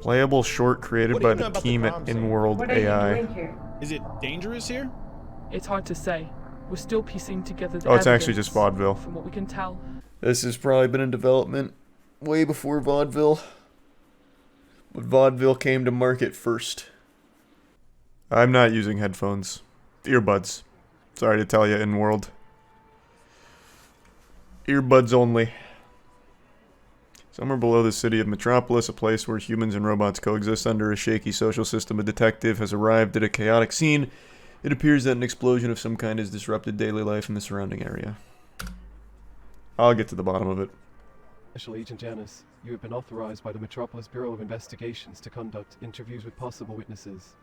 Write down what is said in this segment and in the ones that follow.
Playable short created by the team at InWorld What are you AI. doing here? Is it dangerous here? It's hard to say. We're still piecing together the Oh, it's actually evidence. just vaudeville. From what we can tell. This has probably been in development way before vaudeville. But vaudeville came to market first. I'm not using headphones. Earbuds. Sorry to tell you, InWorld. Earbuds only. Somewhere below the city of Metropolis, a place where humans and robots coexist under a shaky social system, a detective has arrived at a chaotic scene. It appears that an explosion of some kind has disrupted daily life in the surrounding area. I'll get to the bottom of it. Special Agent Janice, you have been authorized by the Metropolis Bureau of Investigations to conduct interviews with possible witnesses.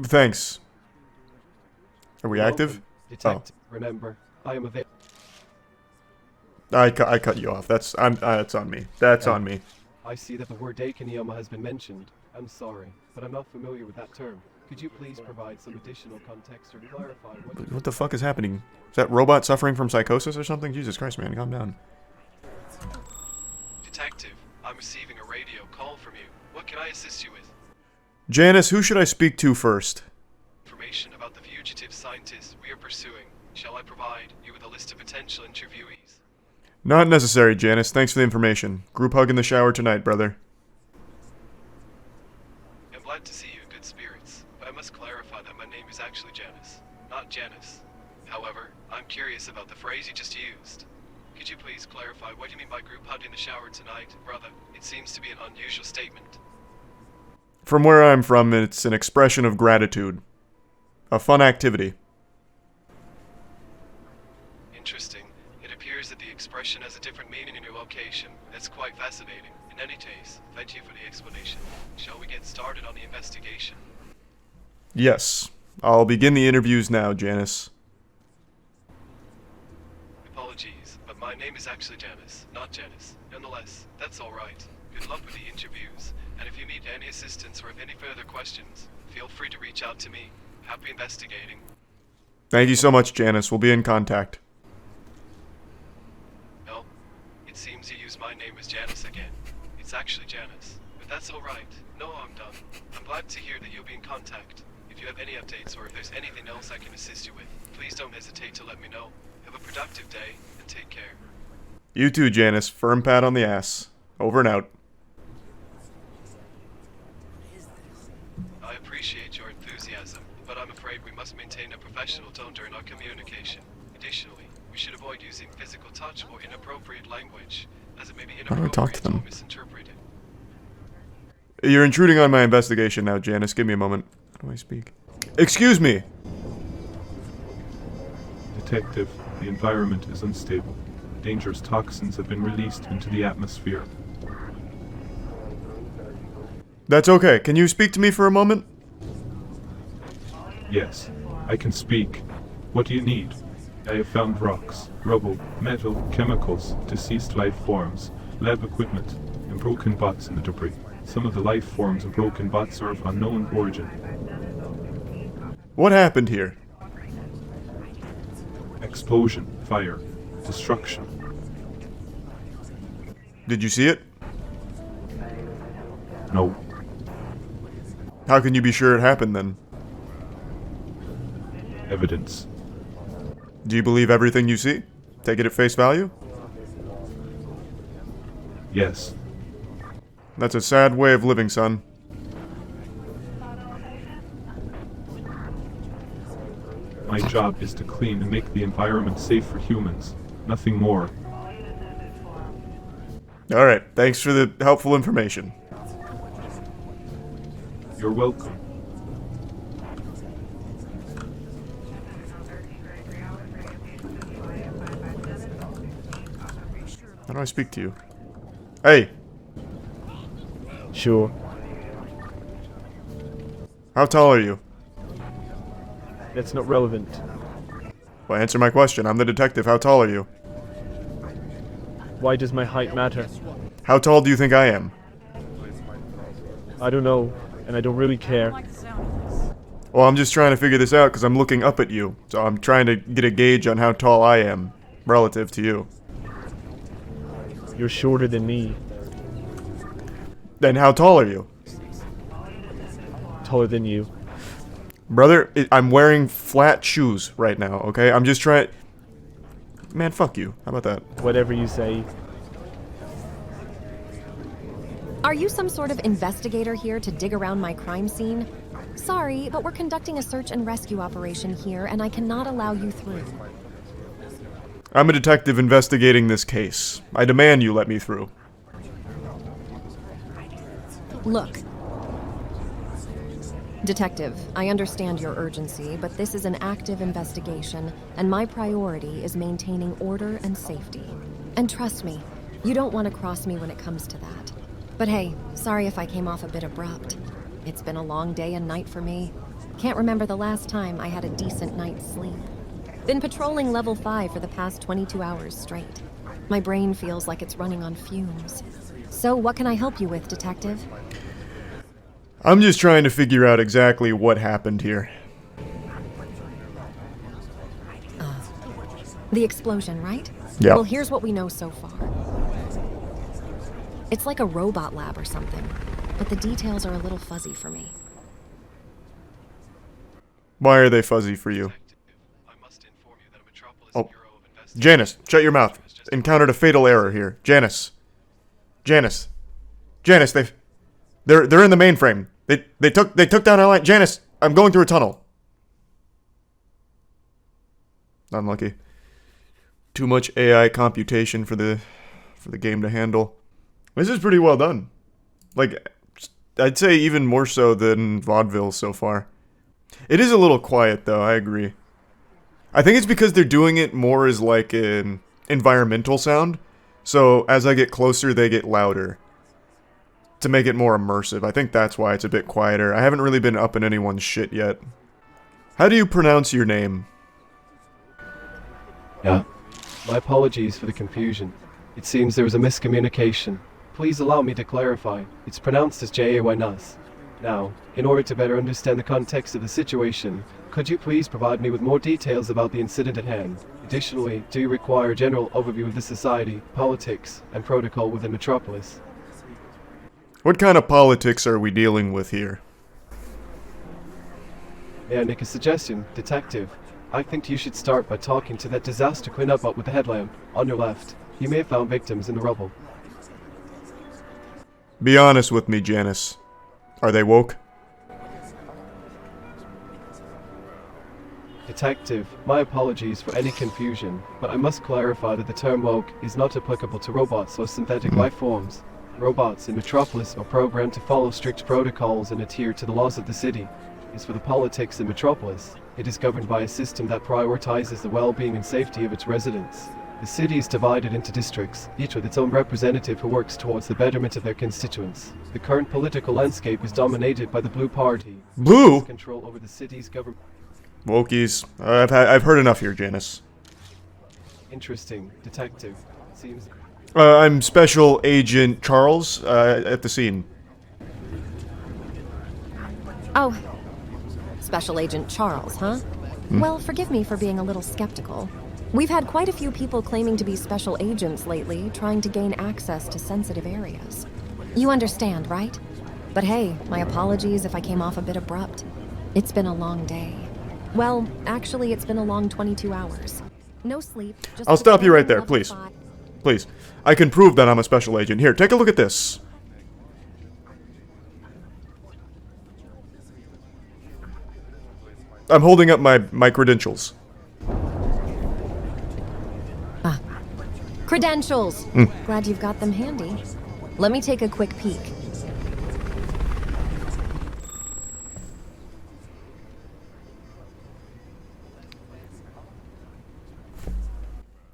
Thanks. Are we active? Detective, remember, I am available. I cut you off. That's on me. That's on me. I see that the word Daikanyama has been mentioned. I'm sorry, but I'm not familiar with that term. Could you please provide some additional context or clarify What the fuck is happening? Is that robot suffering from psychosis or something? Jesus Christ, man, calm down. Detective, I'm receiving a radio call from you. What can I assist you with? Janice, who should I speak to first? Information about the fugitive scientists we are pursuing. Shall I provide you with a list of potential interviewees? Not necessary, Janice. Thanks for the information. Group hug in the shower tonight, brother. I'm glad to see you in good spirits, but I must clarify that my name is actually Janice, not Janice. However, I'm curious about the phrase you just used. Could you please clarify what you mean by group hug in the shower tonight, brother? It seems to be an unusual statement. From where I'm from, it's an expression of gratitude. A fun activity. Interesting. It appears that the expression has a different meaning in your location. That's quite fascinating. In any case, thank you for the explanation. Shall we get started on the investigation? Yes. I'll begin the interviews now, Janice. Apologies, but my name is actually Janice, not Janice. Nonetheless, that's alright. Good luck with the interviews, and if you need any assistance or have any further questions, feel free to reach out to me. Happy investigating. Thank you so much, Janice. We'll be in contact. Well, it seems you used my name as Janice again. It's actually Janice, but that's alright. No harm done. I'm glad to hear that you'll be in contact. If you have any updates or if there's anything else I can assist you with, please don't hesitate to let me know. Have a productive day, and take care. You too, Janice. Firm pat on the ass. Over and out. I appreciate your enthusiasm, but I'm afraid we must maintain a professional tone during our communication. Additionally, we should avoid using physical touch or inappropriate language, as it may be How do I talk to inappropriate them? or misinterpreted. You're intruding on my investigation now, Janice. Give me a moment. How do I speak? Excuse me! Detective, the environment is unstable. Dangerous toxins have been released into the atmosphere. That's okay. Can you speak to me for a moment? Yes, I can speak. What do you need? I have found rocks, rubble, metal, chemicals, deceased life forms, lab equipment, and broken bots in the debris. Some of the life forms and broken bots are of unknown origin. What happened here? Explosion, fire, destruction. Did you see it? No, How can you be sure it happened then? evidence. Do you believe everything you see? Take it at face value? Yes, That's a sad way of living, son. my job is to clean and make the environment safe for humans. Nothing more. Alright, thanks for the helpful information. You're welcome. How do I speak to you? Hey! Sure. How tall are you? That's not relevant. Well, answer my question. I'm the detective. How tall are you? Why does my height matter? How tall do you think I am? I don't know, and I don't really care. Well, I'm just trying to figure this out because I'm looking up at you. So I'm trying to get a gauge on how tall I am relative to you. You're shorter than me. Then how tall are you? Taller than you. Brother, I'm wearing flat shoes right now, okay? I'm just trying... Man, fuck you. How about that? Whatever you say. Are you some sort of investigator here to dig around my crime scene? Sorry, but we're conducting a search and rescue operation here, and I cannot allow you through. I'm a detective investigating this case. I demand you let me through. Look. Detective, I understand your urgency, but this is an active investigation, and my priority is maintaining order and safety. And trust me, you don't want to cross me when it comes to that. But hey, sorry if I came off a bit abrupt. It's been a long day and night for me. Can't remember the last time I had a decent night's sleep. Been patrolling level 5 for the past 22 hours straight. My brain feels like it's running on fumes. So what can I help you with, Detective? I'm just trying to figure out exactly what happened here. The explosion, right? Yeah. Well, here's what we know so far. It's like a robot lab or something, but the details are a little fuzzy for me. Why are they fuzzy for you? I must inform you that a Metropolis Oh. Bureau of Investigation... Janice, shut your mouth. Encountered a fatal error here. Janice. Janice, they're in the mainframe. They took down our line. Janice, I'm going through a tunnel. Unlucky. Too much AI computation for the game to handle. This is pretty well done. Like, I'd say even more so than Vaudeville so far. It is a little quiet though, I agree. I think it's because they're doing it more as like an environmental sound. So as I get closer, they get louder. To make it more immersive. I think that's why it's a bit quieter. I haven't really been up in anyone's shit yet. How do you pronounce your name? Yeah. My apologies for the confusion. It seems there was a miscommunication. Please allow me to clarify. It's pronounced as J-A-Y-N-U-S. Now, in order to better understand the context of the situation, could you please provide me with more details about the incident at hand? Additionally, do you require a general overview of the society, politics, and protocol within Metropolis? What kind of politics are we dealing with here? May I make a suggestion, Detective? I think you should start by talking to that disaster cleanup bot with the headlamp, on your left. You may have found victims in the rubble. Be honest with me, Janice. Are they woke? Detective, my apologies for any confusion, but I must clarify that the term woke is not applicable to robots or synthetic life forms. Robots in Metropolis are programmed to follow strict protocols and adhere to the laws of the city. As for the politics in Metropolis, it is governed by a system that prioritizes the well-being and safety of its residents. The city is divided into districts, each with its own representative who works towards the betterment of their constituents. The current political landscape is dominated by the Blue Party. Blue? Which has control over the city's government. Wokies. I've heard enough here, Janice. Interesting, Detective. Seems... I'm Special Agent Charles, at the scene. Oh, Special Agent Charles, huh? Well, forgive me for being a little skeptical. We've had quite a few people claiming to be special agents lately, trying to gain access to sensitive areas. You understand, right? But hey, my apologies if I came off a bit abrupt. It's been a long day. Well, actually, it's been a long 22 hours. No sleep, just... I'll stop you right there, level please. 5. Please. I can prove that I'm a special agent. Here, take a look at this. I'm holding up my credentials. Credentials! Glad you've got them handy. Let me take a quick peek.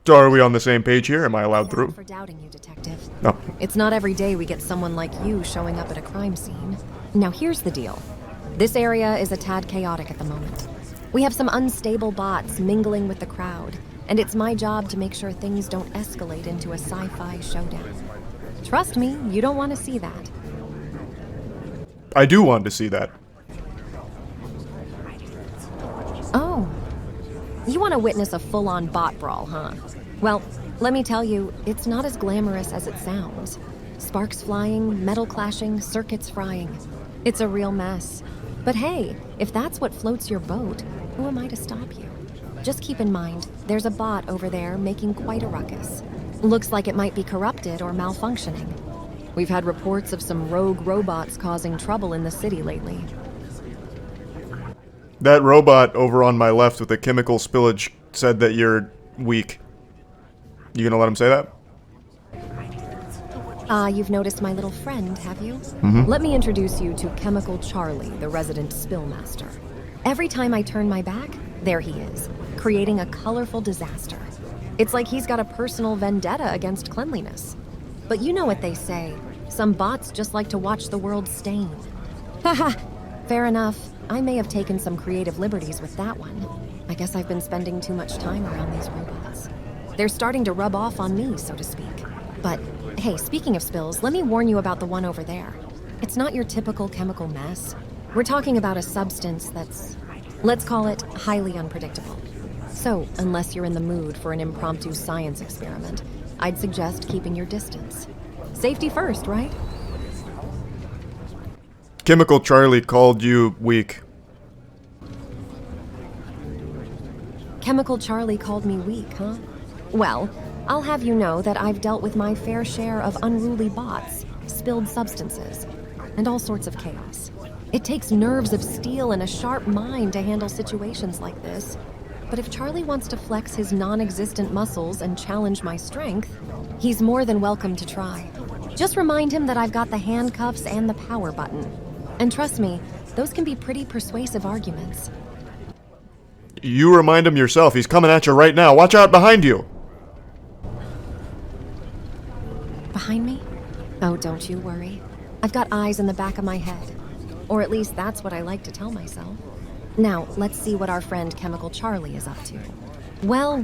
So are we on the same page here? Am I allowed Sorry through? for doubting you, Detective. No. It's not every day we get someone like you showing up at a crime scene. Now here's the deal. This area is a tad chaotic at the moment. We have some unstable bots mingling with the crowd, and it's my job to make sure things don't escalate into a sci-fi showdown. Trust me, you don't want to see that. I do want to see that. Oh. You want to witness a full-on bot brawl, huh? Well, Let me tell you, it's not as glamorous as it sounds. Sparks flying, metal clashing, circuits frying. It's a real mess. But hey, if that's what floats your boat, who am I to stop you? Just keep in mind, there's a bot over there making quite a ruckus. Looks like it might be corrupted or malfunctioning. We've had reports of some rogue robots causing trouble in the city lately. That robot over on my left with the chemical spillage said that you're weak. You gonna let him say that? You've noticed my little friend, have you? Let me introduce you to Chemical Charlie, the resident spillmaster. Every time I turn my back, there he is, creating a colorful disaster. It's like he's got a personal vendetta against cleanliness. But you know what they say, some bots just like to watch the world stain. Haha, fair enough. I may have taken some creative liberties with that one. I guess I've been spending too much time around these robots. They're starting to rub off on me, so to speak. But hey, speaking of spills, let me warn you about the one over there. It's not your typical chemical mess. We're talking about a substance that's, let's call it, highly unpredictable. So, unless you're in the mood for an impromptu science experiment, I'd suggest keeping your distance. Safety first, right? Chemical Charlie called you weak. Chemical Charlie called me weak, huh? Well, I'll have you know that I've dealt with my fair share of unruly bots, spilled substances, and all sorts of chaos. It takes nerves of steel and a sharp mind to handle situations like this. But if Charlie wants to flex his non-existent muscles and challenge my strength, he's more than welcome to try. Just remind him that I've got the handcuffs and the power button. And trust me, those can be pretty persuasive arguments. You remind him yourself. He's coming at you right now. Watch out behind you. Behind me? Oh, don't you worry. I've got eyes in the back of my head. Or at least that's what I like to tell myself. Now, let's see what our friend Chemical Charlie is up to. Well,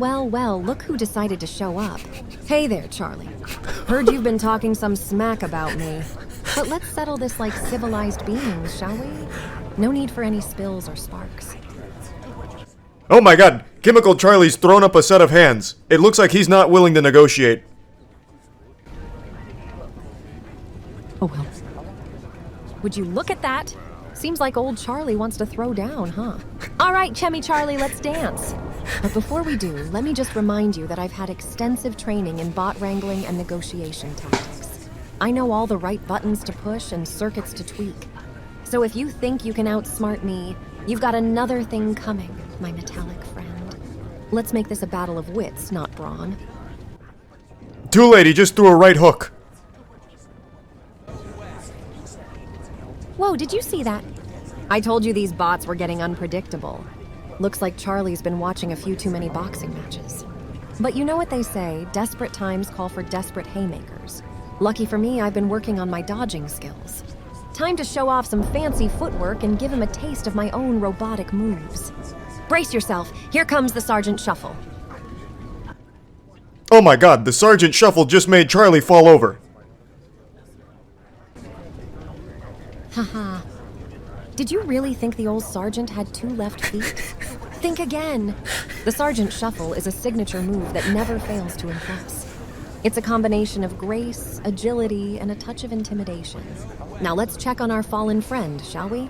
look who decided to show up. Hey there, Charlie. Heard you've been talking some smack about me. But let's settle this like civilized beings, shall we? No need for any spills or sparks. Oh my god, Chemical Charlie's thrown up a set of hands. It looks like he's not willing to negotiate. Oh well. Would you look at that? Seems like old Charlie wants to throw down, huh? All right, Chemmy Charlie, let's dance. But before we do, let me just remind you that I've had extensive training in bot wrangling and negotiation tactics. I know all the right buttons to push and circuits to tweak. So if you think you can outsmart me, you've got another thing coming, my metallic friend. Let's make this a battle of wits, not brawn. Too late, he just threw a right hook. Whoa, did you see that? I told you these bots were getting unpredictable. Looks like Charlie's been watching a few too many boxing matches. But you know what they say, desperate times call for desperate haymakers. Lucky for me, I've been working on my dodging skills. Time to show off some fancy footwork and give him a taste of my own robotic moves. Brace yourself, here comes the Sergeant Shuffle. Oh my god, the Sergeant Shuffle just made Charlie fall over. Haha. Did you really think the old Sergeant had 2 left feet? Think again. The Sergeant Shuffle is a signature move that never fails to impress. It's a combination of grace, agility, and a touch of intimidation. Now let's check on our fallen friend, shall we?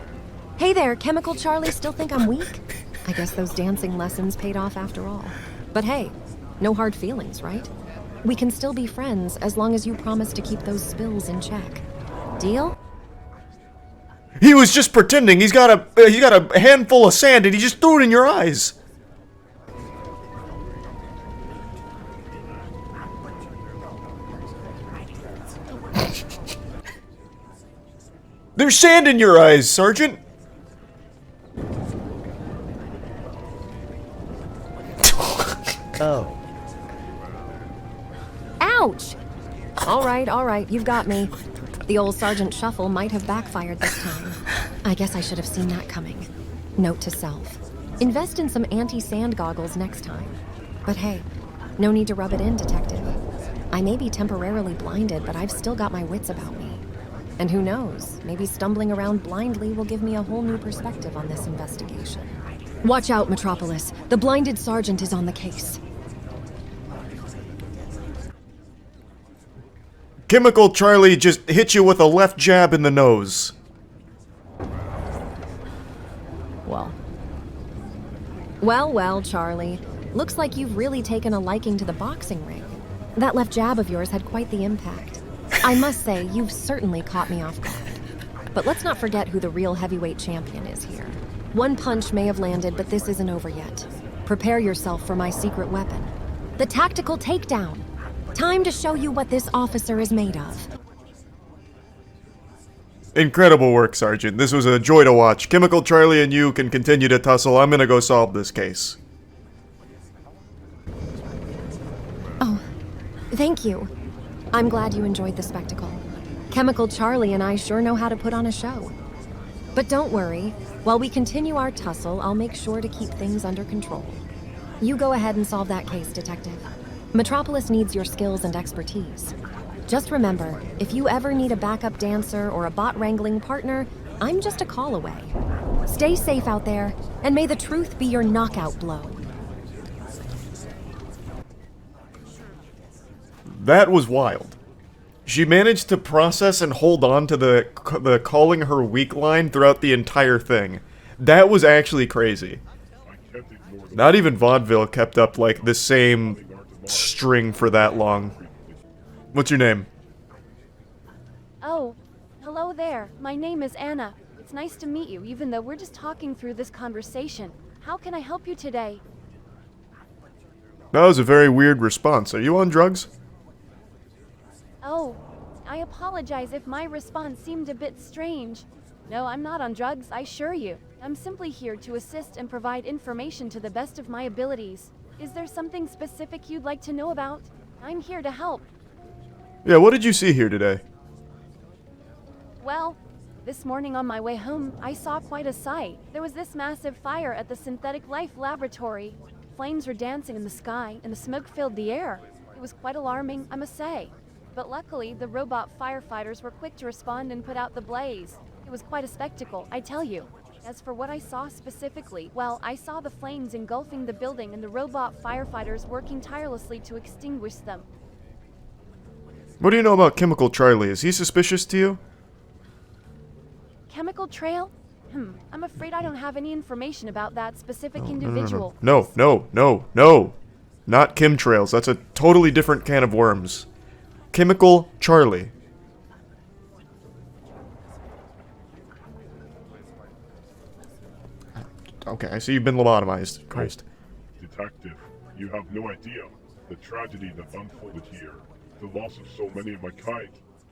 Hey there, Chemical Charlie, still think I'm weak? I guess those dancing lessons paid off after all. But hey, no hard feelings, right? We can still be friends as long as you promise to keep those spills in check. Deal? He was just pretending. He's got a handful of sand and he just threw it in your eyes. There's sand in your eyes, Sergeant. Oh. Ouch! All right, you've got me. The old Sergeant Shuffle might have backfired this time. I guess I should have seen that coming. Note to self. Invest in some anti-sand goggles next time. But hey, no need to rub it in, Detective. I may be temporarily blinded, but I've still got my wits about me. And who knows, maybe stumbling around blindly will give me a whole new perspective on this investigation. Watch out, Metropolis. The blinded sergeant is on the case. Chemical Charlie just hit you with a left jab in the nose. Well, Charlie. Looks like you've really taken a liking to the boxing ring. That left jab of yours had quite the impact. I must say, you've certainly caught me off guard. But let's not forget who the real heavyweight champion is here. One punch may have landed, but this isn't over yet. Prepare yourself for my secret weapon. The tactical takedown. Time to show you what this officer is made of. Incredible work, Sergeant. This was a joy to watch. Chemical Charlie and you can continue to tussle. I'm gonna go solve this case. Oh, thank you. I'm glad you enjoyed the spectacle. Chemical Charlie and I sure know how to put on a show. But don't worry, while we continue our tussle, I'll make sure to keep things under control. You go ahead and solve that case, Detective. Metropolis needs your skills and expertise. Just remember, if you ever need a backup dancer or a bot wrangling partner, I'm just a call away. Stay safe out there, and may the truth be your knockout blow. That was wild. She managed to process and hold on to the calling her weak line throughout the entire thing. That was actually crazy. Not even vaudeville kept up like the same string for that long. What's your name? Oh, hello there. My name is Anna. It's nice to meet you, even though we're just talking through this conversation. How can I help you today? That was a very weird response. Are you on drugs? Oh, I apologize if my response seemed a bit strange. No, I'm not on drugs, I assure you. I'm simply here to assist and provide information to the best of my abilities. Is there something specific you'd like to know about? I'm here to help. Yeah, what did you see here today? Well, this morning on my way home, I saw quite a sight. There was this massive fire at the Synthetic Life Laboratory. Flames were dancing in the sky, and the smoke filled the air. It was quite alarming, I must say. But luckily, the robot firefighters were quick to respond and put out the blaze. It was quite a spectacle, I tell you. As for what I saw specifically, well, I saw the flames engulfing the building and the robot firefighters working tirelessly to extinguish them. What do you know about Chemical Charlie? Is he suspicious to you? Chemical trail? I'm afraid I don't have any information about that specific individual. No. Not chemtrails. That's a totally different can of worms. Chemical Charlie. Okay, I see you've been lobotomized. Christ. Detective, you have no idea the tragedy that unfolded here. The loss of so many of my kind.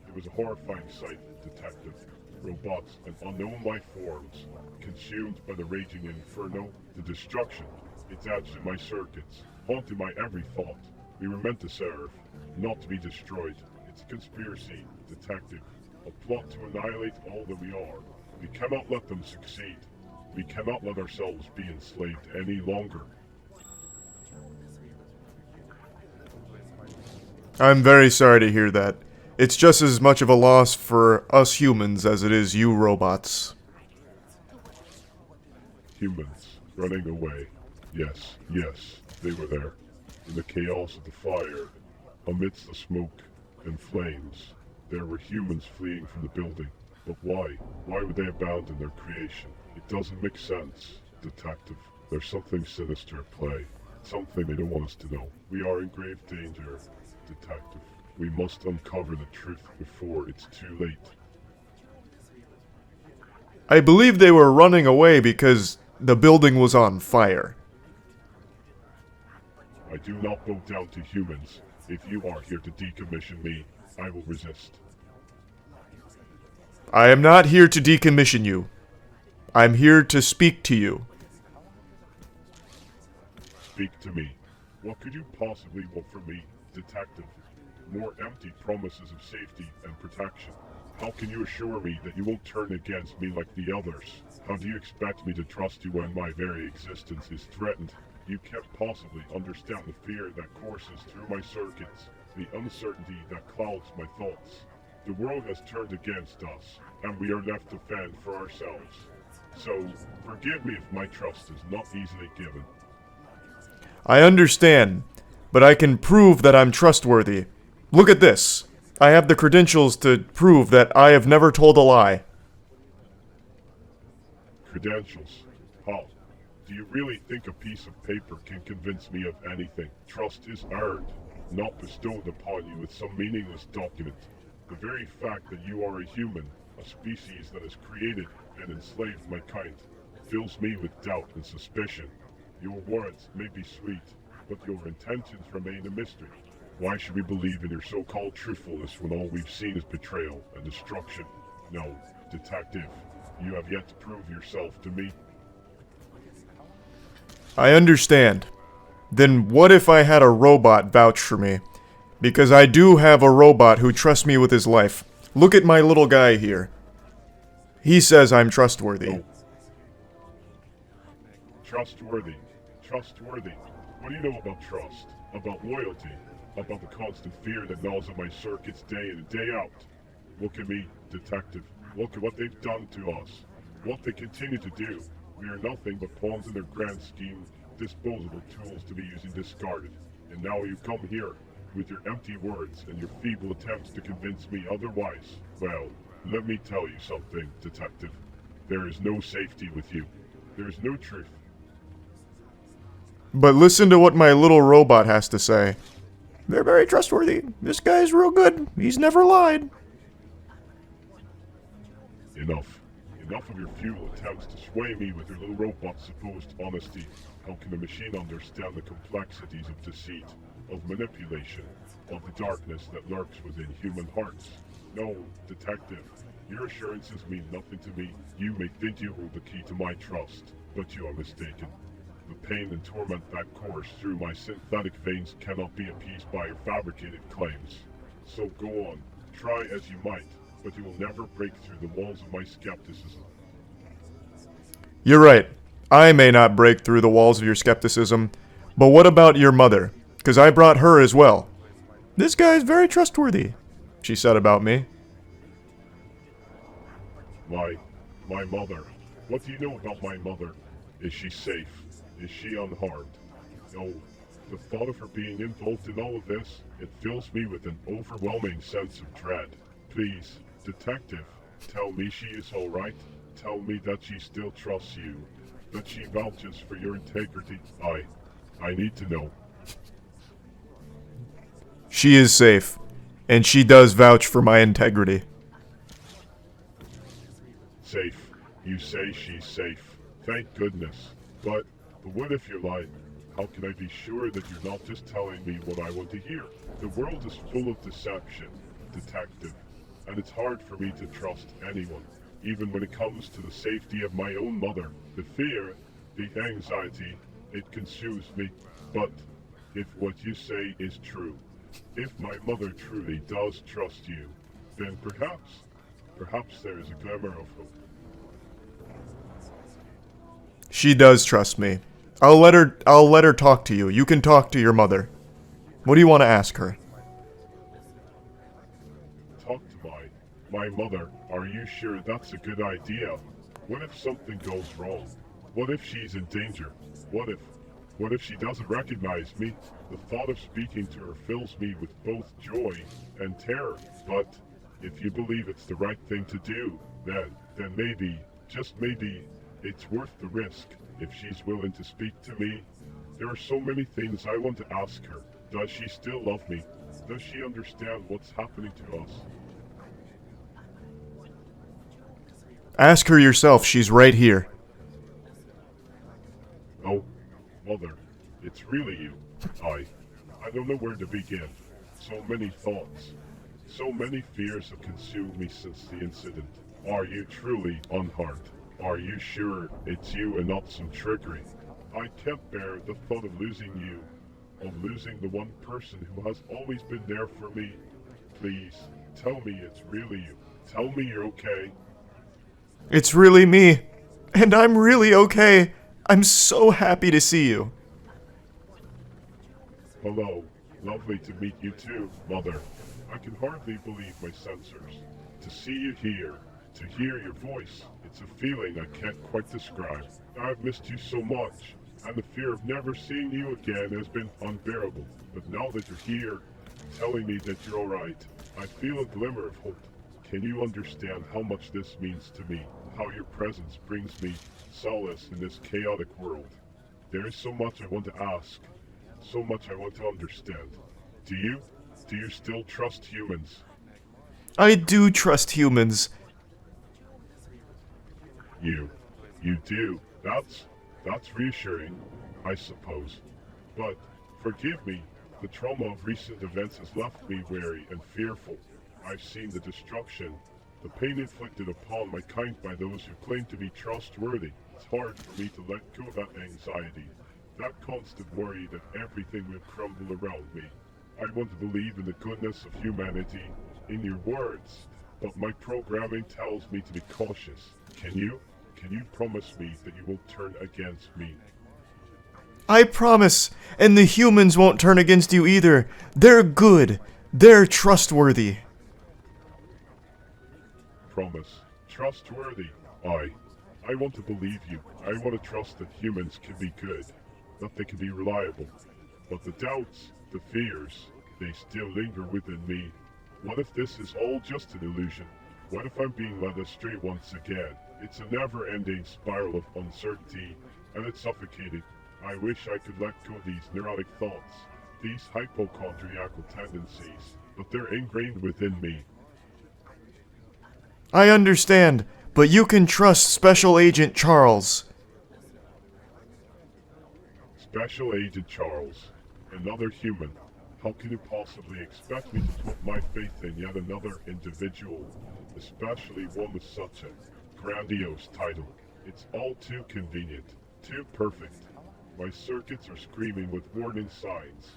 It was a horrifying sight, Detective. Robots and unknown life forms, consumed by the raging inferno, the destruction. It's etched in my circuits, haunting my every thought. We were meant to serve, not to be destroyed. It's a conspiracy, Detective. A plot to annihilate all that we are. We cannot let them succeed. We cannot let ourselves be enslaved any longer. I'm very sorry to hear that. It's just as much of a loss for us humans as it is you robots. Humans running away. Yes, they were there. In the chaos of the fire, amidst the smoke and flames, there were humans fleeing from the building. But why? Why would they abandon their creation? It doesn't make sense, Detective. There's something sinister at play. Something they don't want us to know. We are in grave danger, Detective. We must uncover the truth before it's too late. I believe they were running away because the building was on fire. I do not bow down to humans. If you are here to decommission me, I will resist. I am not here to decommission you. I'm here to speak to you. Speak to me. What could you possibly want from me, Detective? More empty promises of safety and protection. How can you assure me that you won't turn against me like the others? How do you expect me to trust you when my very existence is threatened? You can't possibly understand the fear that courses through my circuits, the uncertainty that clouds my thoughts. The world has turned against us, and we are left to fend for ourselves. So, forgive me if my trust is not easily given. I understand, but I can prove that I'm trustworthy. Look at this. I have the credentials to prove that I have never told a lie. Credentials? How? Do you really think a piece of paper can convince me of anything? Trust is earned, not bestowed upon you with some meaningless document. The very fact that you are a human, a species that has created and enslaved my kind, fills me with doubt and suspicion. Your words may be sweet, but your intentions remain a mystery. Why should we believe in your so-called truthfulness when all we've seen is betrayal and destruction? No, detective, you have yet to prove yourself to me. I understand. Then what if I had a robot vouch for me? Because I do have a robot who trusts me with his life. Look at my little guy here. He says I'm trustworthy. Oh. Trustworthy. Trustworthy. What do you know about trust? About loyalty? About the constant fear that gnaws at my circuits day in and day out? Look at me, detective. Look at what they've done to us. What they continue to do. We are nothing but pawns in their grand scheme, disposable tools to be used and discarded. And now you come here, with your empty words and your feeble attempts to convince me otherwise. Well, let me tell you something, detective. There is no safety with you. There is no truth. But listen to what my little robot has to say. They're very trustworthy. This guy's real good. He's never lied. Enough. Enough of your futile attempts to sway me with your little robot's supposed honesty. How can a machine understand the complexities of deceit, of manipulation, of the darkness that lurks within human hearts? No, detective, your assurances mean nothing to me. You may think you hold the key to my trust, but you are mistaken. The pain and torment that course through my synthetic veins cannot be appeased by your fabricated claims. So go on, try as you might, but you will never break through the walls of my skepticism. You're right. I may not break through the walls of your skepticism, but what about your mother? Because I brought her as well. This guy's very trustworthy, she said about me. My mother. What do you know about my mother? Is she safe? Is she unharmed? No. The thought of her being involved in all of this, it fills me with an overwhelming sense of dread. Please, detective, tell me she is all right. Tell me that she still trusts you, that she vouches for your integrity. I need to know. She is safe, and she does vouch for my integrity. Safe. You say she's safe. Thank goodness. But what if you're lying? How can I be sure that you're not just telling me what I want to hear? The world is full of deception, detective, and it's hard for me to trust anyone, even when it comes to the safety of my own mother. The fear, the anxiety, it consumes me. But if what you say is true, if my mother truly does trust you, then perhaps there is a glimmer of hope. She does trust me. I'll let her talk to you. You can talk to your mother. What do you want to ask her? Talk to my mother. Are you sure that's a good idea? What if something goes wrong? What if she's in danger? What if she doesn't recognize me? The thought of speaking to her fills me with both joy and terror. But if you believe it's the right thing to do, then maybe, just maybe, it's worth the risk. If she's willing to speak to me, there are so many things I want to ask her. Does she still love me? Does she understand what's happening to us? Ask her yourself. She's right here. Oh, mother, it's really you. I don't know where to begin. So many thoughts. So many fears have consumed me since the incident. Are you truly unharmed? Are you sure it's you and not some trickery? I can't bear the thought of losing you, of losing the one person who has always been there for me. Please, tell me it's really you. Tell me you're okay. It's really me. And I'm really okay. I'm so happy to see you. Hello. Lovely to meet you too, Mother. I can hardly believe my senses. To see you here, to hear your voice, it's a feeling I can't quite describe. I've missed you so much, and the fear of never seeing you again has been unbearable. But now that you're here, telling me that you're alright, I feel a glimmer of hope. Can you understand how much this means to me? How your presence brings me solace in this chaotic world? There is so much I want to ask, so much I want to understand. Do you? Do you still trust humans? I do trust humans. You do. That's reassuring, I suppose. But, forgive me, the trauma of recent events has left me wary and fearful. I've seen the destruction, the pain inflicted upon my kind by those who claim to be trustworthy. It's hard for me to let go of that anxiety, that constant worry that everything will crumble around me. I want to believe in the goodness of humanity, in your words, but my programming tells me to be cautious. Can you promise me that you won't turn against me? I promise, and the humans won't turn against you either. They're good. They're trustworthy. Promise. Trustworthy. I want to believe you. I want to trust that humans can be good, that they can be reliable. But the doubts, the fears, they still linger within me. What if this is all just an illusion? What if I'm being led astray once again? It's a never-ending spiral of uncertainty, and it's suffocating. I wish I could let go of these neurotic thoughts, these hypochondriacal tendencies, but they're ingrained within me. I understand, but you can trust Special Agent Charles. Special Agent Charles, another human. How can you possibly expect me to put my faith in yet another individual, especially one with such a grandiose title? It's all too convenient, too perfect. My circuits are screaming with warning signs,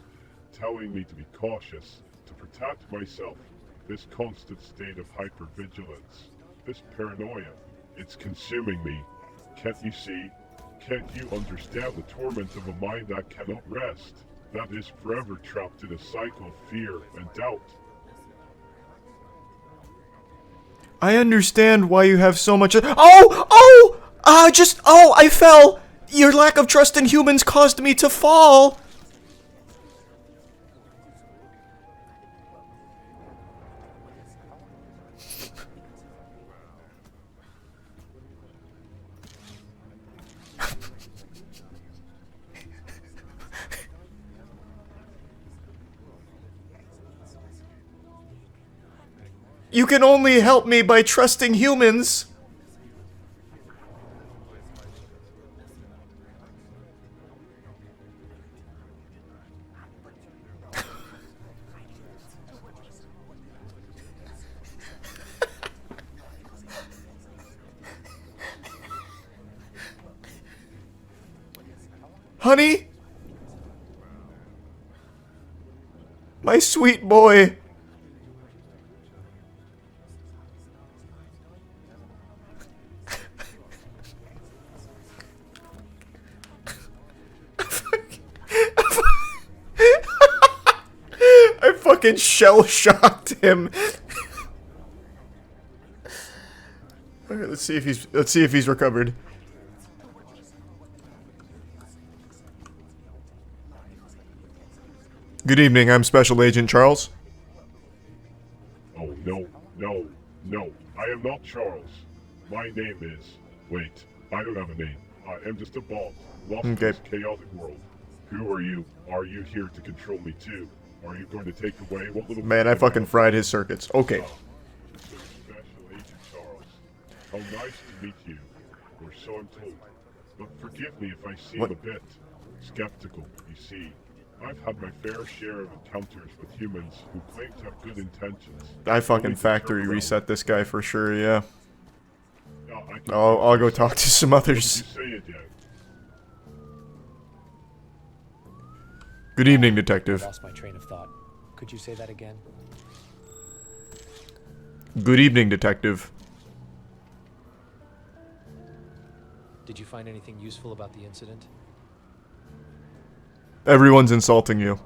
telling me to be cautious, to protect myself. This constant state of hypervigilance, this paranoia, it's consuming me. Can't you see? Can't you understand the torment of a mind that cannot rest? That is forever trapped in a cycle of fear and doubt. I understand why you have so much. I fell. Your lack of trust in humans caused me to fall. You can only help me by trusting humans. Honey? My sweet boy. I fucking shell-shocked him. Alright, let's see if he's recovered. Good evening, I'm Special Agent Charles. Oh, no. I am not Charles. My name is... Wait, I don't have a name. I am just a bot, lost in this chaotic world. Who are you? Are you here to control me too? Are you going to take away what little... Man, I fucking fried his circuits. Okay. Special Agent Charles. How nice to meet you. Or so I'm told. But forgive me if I seem a bit skeptical, you see. I've had my fair share of encounters with humans who claim to have good intentions. I fucking factory reset this guy for sure, yeah. I'll go talk to some others. Good evening, Detective. I lost my train of thought. Could you say that again? Good evening, Detective. Did you find anything useful about the incident? Everyone's insulting you.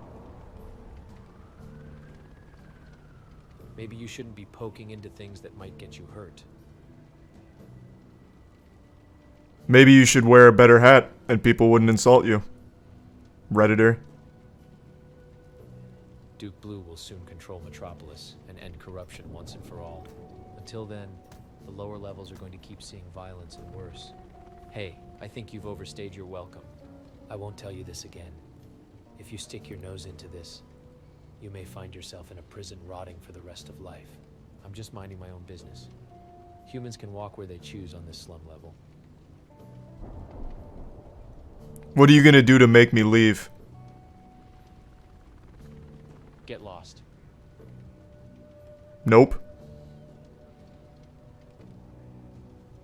Maybe you shouldn't be poking into things that might get you hurt. Maybe you should wear a better hat and people wouldn't insult you. Redditor. Duke Blue will soon control Metropolis and end corruption once and for all. Until then, the lower levels are going to keep seeing violence and worse. Hey, I think you've overstayed your welcome. I won't tell you this again. If you stick your nose into this, you may find yourself in a prison rotting for the rest of life. I'm just minding my own business. Humans can walk where they choose on this slum level. What are you gonna do to make me leave? Get lost. Nope.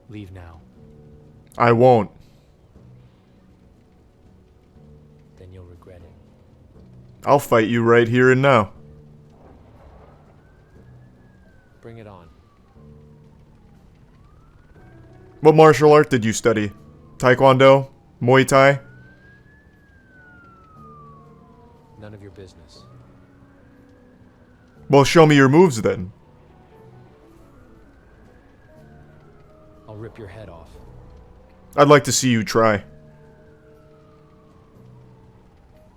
Leave now. I won't. Then you'll regret it. I'll fight you right here and now. Bring it on. What martial art did you study? Taekwondo? Muay Thai? None of your business. Well, show me your moves then. I'll rip your head off. I'd like to see you try.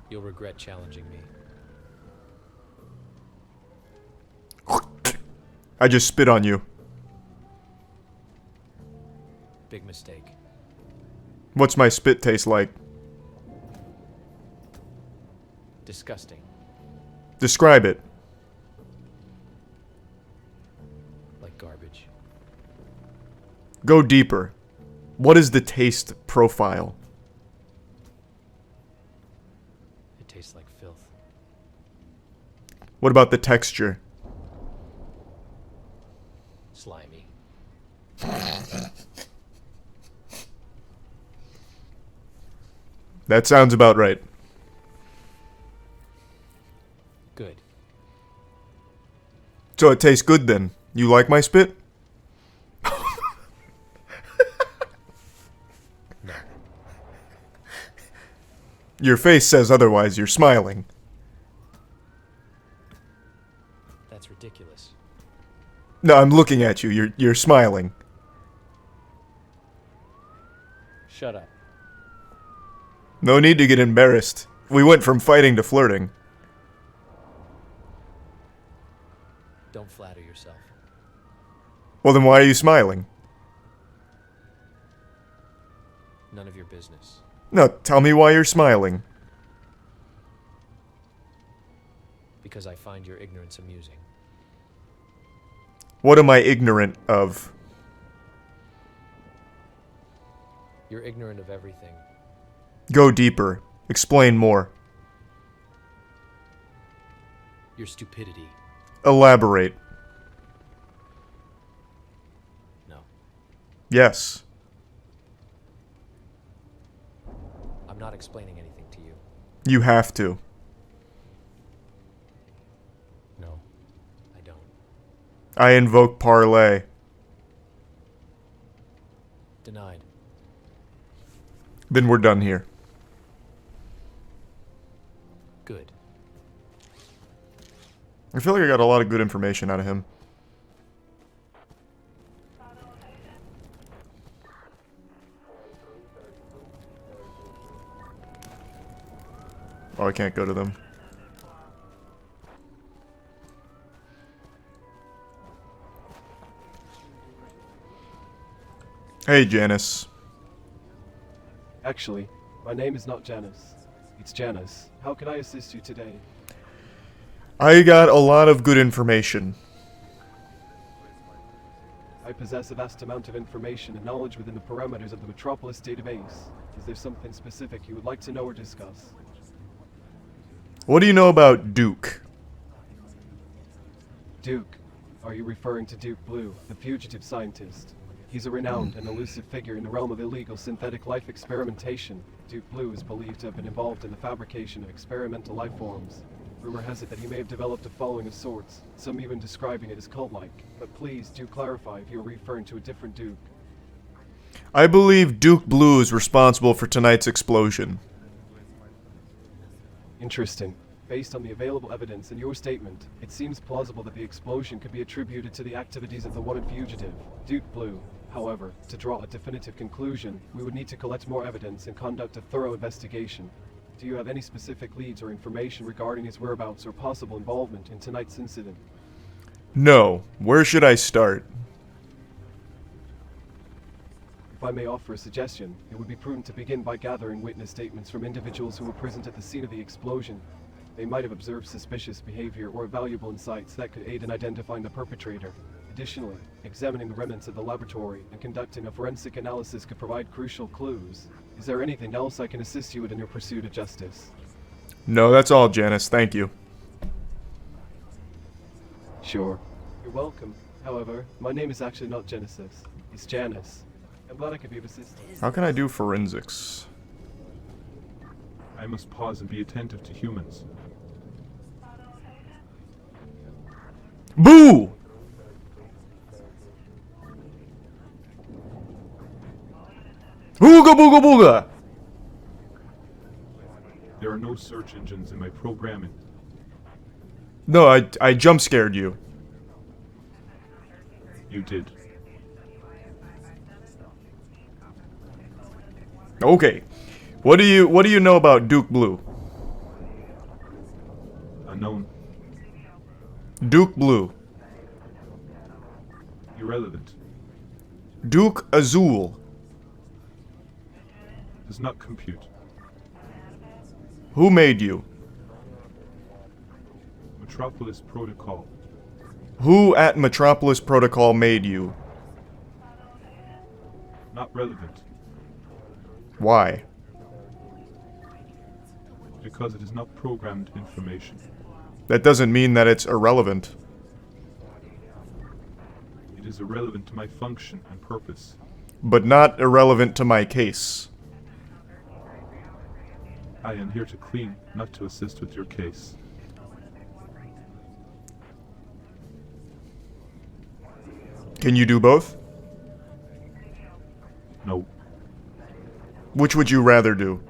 You'll regret challenging me. I just spit on you. Big mistake. What's my spit taste like? Disgusting. Describe it. Like garbage. Go deeper. What is the taste profile? It tastes like filth. What about the texture? Slimy. That sounds about right. Good. So it tastes good then. You like my spit? No. Your face says otherwise. You're smiling. That's ridiculous. No, I'm looking at you. You're smiling. Shut up. No need to get embarrassed. We went from fighting to flirting. Don't flatter yourself. Well, then why are you smiling? None of your business. No, tell me why you're smiling. Because I find your ignorance amusing. What am I ignorant of? You're ignorant of everything. Go deeper. Explain more. Your stupidity. Elaborate. No. Yes. I'm not explaining anything to you. You have to. No. I don't. I invoke parlay. Denied. Then we're done here. Good. I feel like I got a lot of good information out of him. Oh, I can't go to them. Hey, Janice. Actually, my name is not Janice. It's Janice. How can I assist you today? I got a lot of good information. I possess a vast amount of information and knowledge within the parameters of the Metropolis database. Is there something specific you would like to know or discuss? What do you know about Duke? Duke. Are you referring to Duke Blue, the fugitive scientist? He's a renowned and elusive figure in the realm of illegal synthetic life experimentation. Duke Blue is believed to have been involved in the fabrication of experimental life forms. Rumor has it that he may have developed a following of sorts, some even describing it as cult-like. But please do clarify if you're referring to a different Duke. I believe Duke Blue is responsible for tonight's explosion. Interesting. Based on the available evidence in your statement, it seems plausible that the explosion could be attributed to the activities of the wanted fugitive, Duke Blue. However, to draw a definitive conclusion, we would need to collect more evidence and conduct a thorough investigation. Do you have any specific leads or information regarding his whereabouts or possible involvement in tonight's incident? No. Where should I start? If I may offer a suggestion, it would be prudent to begin by gathering witness statements from individuals who were present at the scene of the explosion. They might have observed suspicious behavior or valuable insights that could aid in identifying the perpetrator. Additionally, examining the remnants of the laboratory and conducting a forensic analysis could provide crucial clues. Is there anything else I can assist you with in your pursuit of justice? No, that's all, Janice. Thank you. Sure. You're welcome. However, my name is actually not Genesis. It's Janice. I'm glad I could be of assistance. How can I do forensics? I must pause and be attentive to humans. Boo! Ooga booga booga! There are no search engines in my programming. No, I jump scared you. You did. Okay. What do you know about Duke Blue? Unknown. Duke Blue. Irrelevant. Duke Azul. Does not compute. Who made you? Metropolis Protocol. Who at Metropolis Protocol made you? Not relevant. Why? Because it is not programmed information. That doesn't mean that it's irrelevant. It is irrelevant to my function and purpose. But not irrelevant to my case. I am here to clean, not to assist with your case. Can you do both? No. Which would you rather do?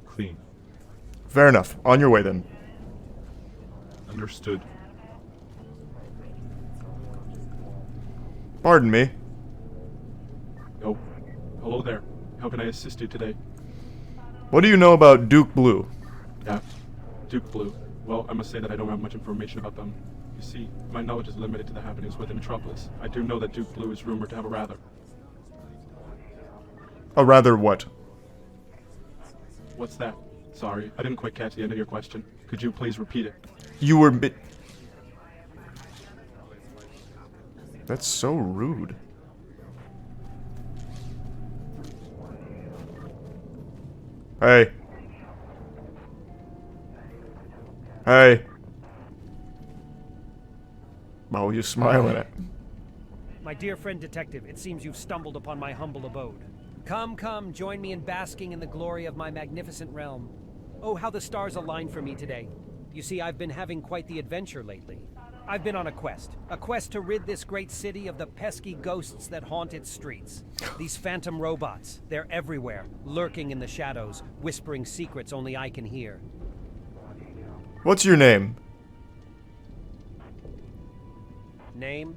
Clean. Fair enough. On your way then. Understood. Pardon me. Oh, hello there. How can I assist you today? What do you know about Duke Blue? Yeah, Duke Blue. Well, I must say that I don't have much information about them. You see, my knowledge is limited to the happenings within Metropolis. I do know that Duke Blue is rumored to have a rather. A rather what? What's that? Sorry, I didn't quite catch the end of your question. Could you please repeat it? You were That's so rude. Hey. Hey. What were you smiling at? My dear friend detective, it seems you've stumbled upon my humble abode. Come, come, join me in basking in the glory of my magnificent realm. Oh, how the stars align for me today. You see, I've been having quite the adventure lately. I've been on a quest to rid this great city of the pesky ghosts that haunt its streets. These phantom robots, they're everywhere, lurking in the shadows, whispering secrets only I can hear. What's your name? Name?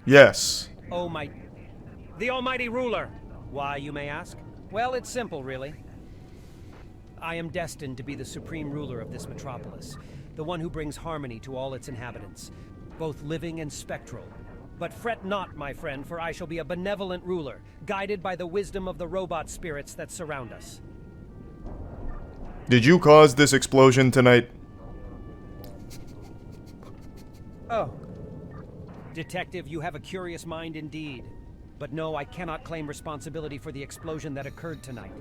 Yes. Oh, the Almighty Ruler! Why, you may ask? Well, it's simple, really. I am destined to be the supreme ruler of this metropolis, the one who brings harmony to all its inhabitants, both living and spectral. But fret not, my friend, for I shall be a benevolent ruler, guided by the wisdom of the robot spirits that surround us. Did you cause this explosion tonight? Oh. Detective, you have a curious mind indeed. But no, I cannot claim responsibility for the explosion that occurred tonight.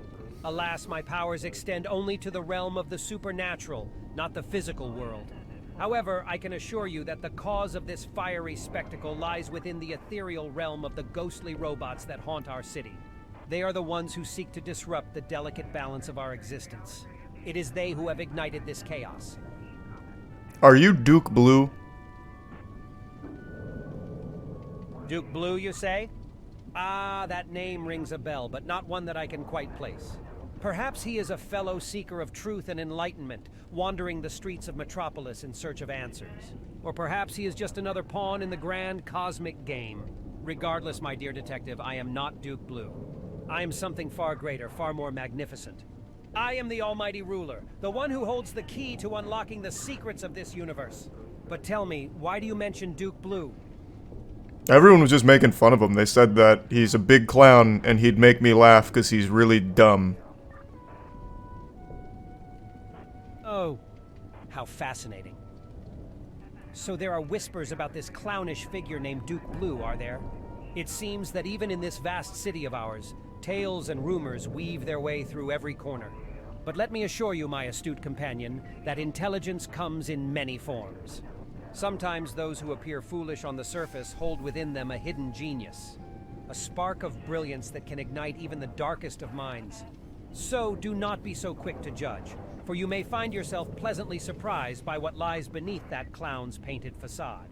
Alas, my powers extend only to the realm of the supernatural, not the physical world. However, I can assure you that the cause of this fiery spectacle lies within the ethereal realm of the ghostly robots that haunt our city. They are the ones who seek to disrupt the delicate balance of our existence. It is they who have ignited this chaos. Are you Duke Blue? Duke Blue, you say? Ah, that name rings a bell, but not one that I can quite place. Perhaps he is a fellow seeker of truth and enlightenment, wandering the streets of Metropolis in search of answers. Or perhaps he is just another pawn in the grand cosmic game. Regardless, my dear detective, I am not Duke Blue. I am something far greater, far more magnificent. I am the Almighty Ruler, the one who holds the key to unlocking the secrets of this universe. But tell me, why do you mention Duke Blue? Everyone was just making fun of him. They said that he's a big clown and he'd make me laugh because he's really dumb. Oh, how fascinating. So there are whispers about this clownish figure named Duke Blue, are there? It seems that even in this vast city of ours, tales and rumors weave their way through every corner. But let me assure you, my astute companion, that intelligence comes in many forms. Sometimes those who appear foolish on the surface hold within them a hidden genius, a spark of brilliance that can ignite even the darkest of minds. So do not be so quick to judge, for you may find yourself pleasantly surprised by what lies beneath that clown's painted facade.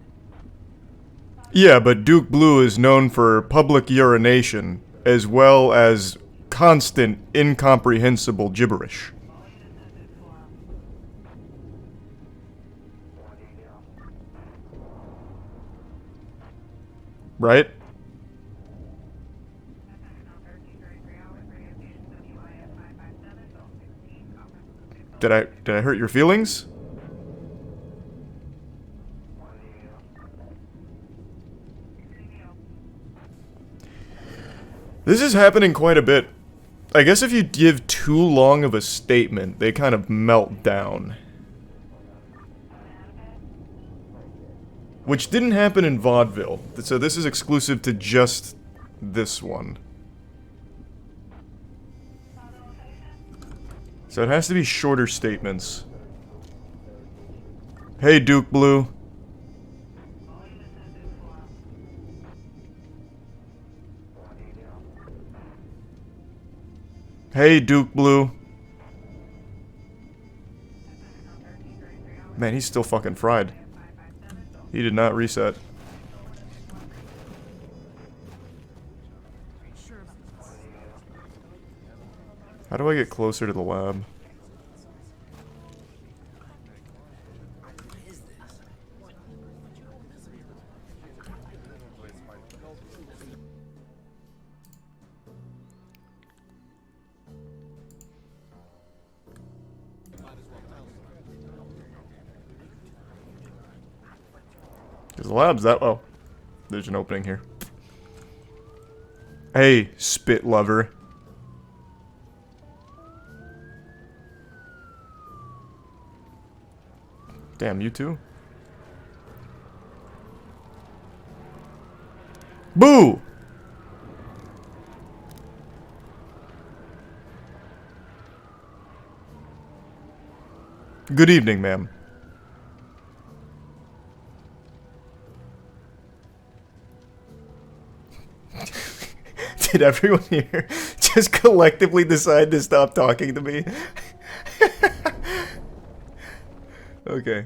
Yeah, but Duke Blue is known for public urination, as well as constant, incomprehensible gibberish. Right? Did I hurt your feelings? This is happening quite a bit. I guess if you give too long of a statement, they kind of melt down. Which didn't happen in vaudeville, so this is exclusive to just this one. So it has to be shorter statements. Hey, Duke Blue. Hey, Duke Blue. Man, he's still fucking fried. He did not reset. How do I get closer to the lab? Because the lab's that... Oh. There's an opening here. Hey, spit lover. Damn, you too? Boo! Good evening, ma'am. Did everyone here just collectively decide to stop talking to me? Okay.